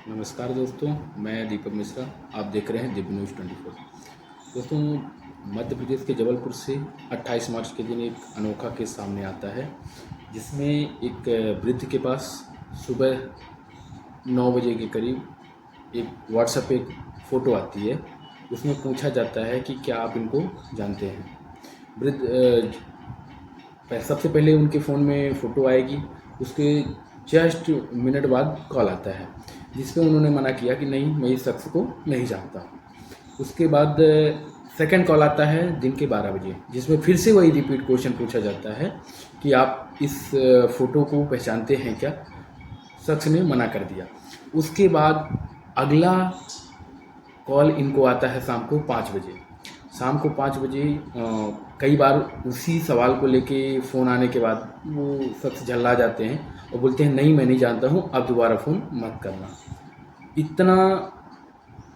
नमस्कार दोस्तों, मैं दीपक मिश्रा। आप देख रहे हैं दिव्य न्यूज़ 24। दोस्तों, मध्य प्रदेश के जबलपुर से 28 मार्च के दिन एक अनोखा केस सामने आता है, जिसमें एक वृद्ध के पास सुबह 9 बजे के करीब एक व्हाट्सएप पे एक फ़ोटो आती है। उसमें पूछा जाता है कि क्या आप इनको जानते हैं। वृद्ध सबसे पहले उनके फ़ोन में फ़ोटो आएगी, उसके जस्ट मिनट बाद कॉल आता है, जिसमें उन्होंने मना किया कि नहीं, मैं इस शख्स को नहीं जानता। उसके बाद सेकंड कॉल आता है दिन के 12 बजे, जिसमें फिर से वही रिपीट क्वेश्चन पूछा जाता है कि आप इस फ़ोटो को पहचानते हैं क्या। शख्स ने मना कर दिया। उसके बाद अगला कॉल इनको आता है शाम को 5 बजे। शाम को 5 बजे कई बार उसी सवाल को लेके फ़ोन आने के बाद वो शख्स झल्ला जाते हैं और बोलते हैं नहीं, मैं नहीं जानता हूँ, अब दोबारा फ़ोन मत करना। इतना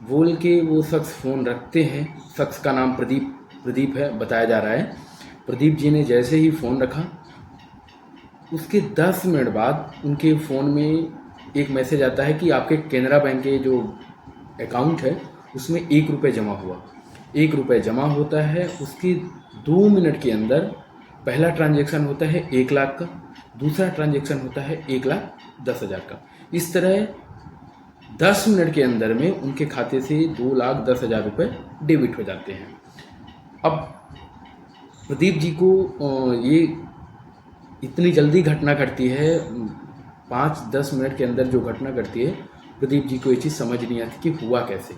बोल के वो शख्स फ़ोन रखते हैं। शख्स का नाम प्रदीप है, बताया जा रहा है। प्रदीप जी ने जैसे ही फ़ोन रखा, उसके 10 मिनट बाद उनके फ़ोन में एक मैसेज आता है कि आपके कैनरा बैंक के जो अकाउंट है उसमें 1 रुपये जमा हुआ। 1 रुपये जमा होता है। उसके 2 मिनट के अंदर पहला ट्रांजैक्शन होता है 1 लाख का, दूसरा ट्रांजैक्शन होता है 1,10,000 का। इस तरह 10 मिनट के अंदर में उनके खाते से 2,10,000 रुपये डेबिट हो जाते हैं। अब प्रदीप जी को ये इतनी जल्दी घटना घटती है, 5-10 मिनट के अंदर जो घटना घटती है, प्रदीप जी को ये चीज़ समझ नहीं आती कि हुआ कैसे।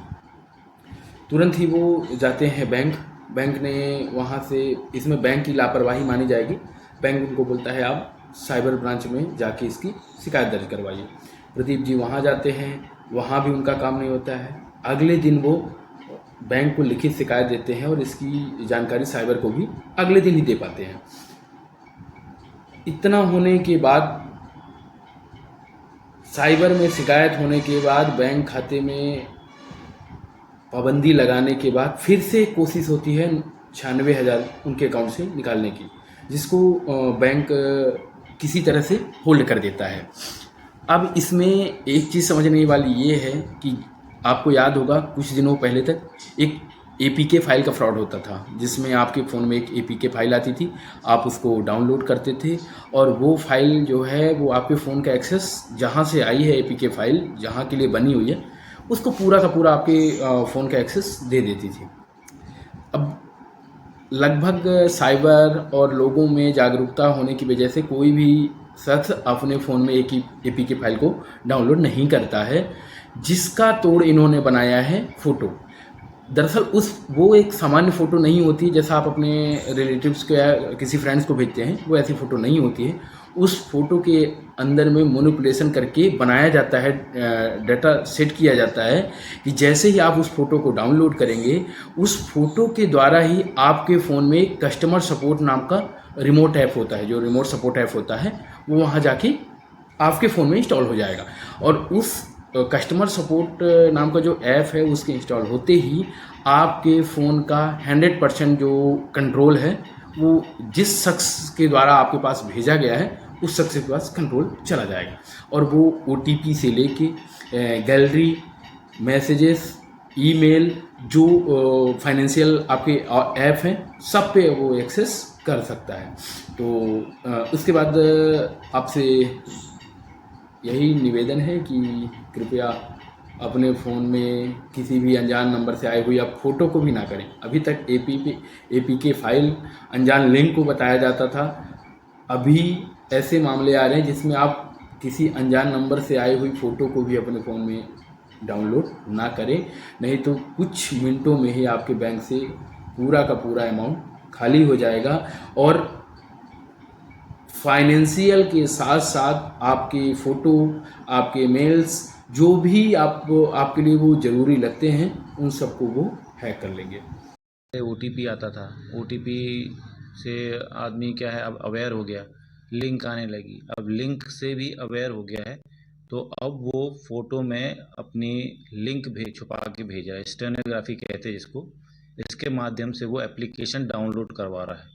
तुरंत ही वो जाते हैं बैंक ने वहाँ से, इसमें बैंक की लापरवाही मानी जाएगी। बैंक उनको बोलता है आप साइबर ब्रांच में जाके इसकी शिकायत दर्ज करवाइए। प्रदीप जी वहाँ जाते हैं, वहाँ भी उनका काम नहीं होता है। अगले दिन वो बैंक को लिखित शिकायत देते हैं और इसकी जानकारी साइबर को भी अगले दिन ही दे पाते हैं। इतना होने के बाद, साइबर में शिकायत होने के बाद, बैंक खाते में पाबंदी लगाने के बाद फिर से कोशिश होती है 96,000 उनके अकाउंट से निकालने की, जिसको बैंक किसी तरह से होल्ड कर देता है। अब इसमें एक चीज़ समझने वाली ये है कि आपको याद होगा कुछ दिनों पहले तक एक एपीके फाइल का फ्रॉड होता था, जिसमें आपके फ़ोन में एक एपीके फाइल आती थी, आप उसको डाउनलोड करते थे और वो फाइल जो है वो आपके फ़ोन का एक्सेस, जहाँ से आई है एपीके फाइल, जहाँ के लिए बनी हुई है, उसको पूरा का पूरा आपके फ़ोन का एक्सेस दे देती थी। अब लगभग साइबर और लोगों में जागरूकता होने की वजह से कोई भी शख्स अपने फ़ोन में एक ही एपीके फाइल को डाउनलोड नहीं करता है, जिसका तोड़ इन्होंने बनाया है फ़ोटो। दरअसल वो एक सामान्य फ़ोटो नहीं होती जैसा आप अपने रिलेटिव्स को या किसी फ्रेंड्स को भेजते हैं, वो ऐसी फ़ोटो नहीं होती है। उस फ़ोटो के अंदर में मैनिपुलेशन करके बनाया जाता है, डाटा सेट किया जाता है कि जैसे ही आप उस फ़ोटो को डाउनलोड करेंगे, उस फ़ोटो के द्वारा ही आपके फ़ोन में कस्टमर सपोर्ट नाम का रिमोट ऐप होता है, जो रिमोट सपोर्ट ऐप होता है, वो वहाँ जाके आपके फ़ोन में इंस्टॉल हो जाएगा। और उस कस्टमर सपोर्ट नाम का जो ऐप है, उसके इंस्टॉल होते ही आपके फ़ोन का 100% जो कंट्रोल है, वो जिस शख्स के द्वारा आपके पास भेजा गया है, उस शख्स के पास कंट्रोल चला जाएगा। और वो ओटीपी से लेके गैलरी, मैसेजेस, ईमेल, जो फाइनेंशियल आपके ऐप हैं, सब पे वो एक्सेस कर सकता है। तो उसके बाद आपसे यही निवेदन है कि कृपया अपने फ़ोन में किसी भी अनजान नंबर से आई हुई आप फ़ोटो को भी ना करें। अभी तक एपीके फाइल अनजान लिंक को बताया जाता था। अभी ऐसे मामले आ रहे हैं जिसमें आप किसी अनजान नंबर से आई हुई फ़ोटो को भी अपने फ़ोन में डाउनलोड ना करें, नहीं तो कुछ मिनटों में ही आपके बैंक से पूरा का पूरा अमाउंट खाली हो जाएगा। और फाइनेंशियल के साथ साथ आपकी फ़ोटो, आपके मेल्स, जो भी आपके लिए वो ज़रूरी लगते हैं, उन सबको वो हैक कर लेंगे। ओटीपी आता था, ओटीपी से आदमी क्या है अब अवेयर हो गया, लिंक आने लगी, अब लिंक से भी अवेयर हो गया है, तो अब वो फ़ोटो में अपनी लिंक छुपा के भेज रहा है, स्टेनोग्राफी कहते हैं जिसको। इसके माध्यम से वो एप्लीकेशन डाउनलोड करवा रहा है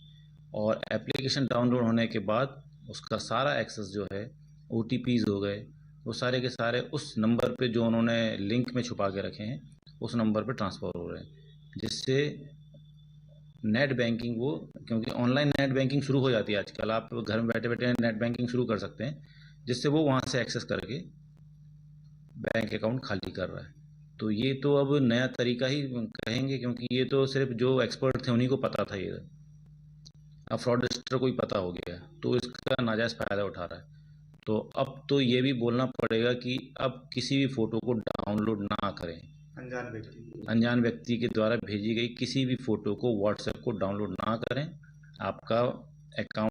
और एप्लीकेशन डाउनलोड होने के बाद उसका सारा एक्सेस जो है, ओटीपीज़ हो गए, वो सारे के सारे उस नंबर पे जो उन्होंने लिंक में छुपा के रखे हैं उस नंबर पे ट्रांसफ़र हो रहे हैं, जिससे नेट बैंकिंग वो, क्योंकि ऑनलाइन नेट बैंकिंग शुरू हो जाती है आजकल, आप घर में बैठे बैठे नेट बैंकिंग शुरू कर सकते हैं, जिससे वो वहाँ से एक्सेस करके बैंक अकाउंट खाली कर रहा है। तो ये तो अब नया तरीका ही कहेंगे, क्योंकि ये तो सिर्फ जो एक्सपर्ट थे उन्हीं को पता था ये। अब फ्रॉडस्टर को ही पता हो गया, तो इसका नाजायज़ फ़ायदा उठा रहा है। तो अब तो ये भी बोलना पड़ेगा कि अब किसी भी फ़ोटो को डाउनलोड ना करें। अनजान व्यक्ति के द्वारा भेजी गई किसी भी फ़ोटो को व्हाट्सएप को डाउनलोड ना करें। आपका अकाउंट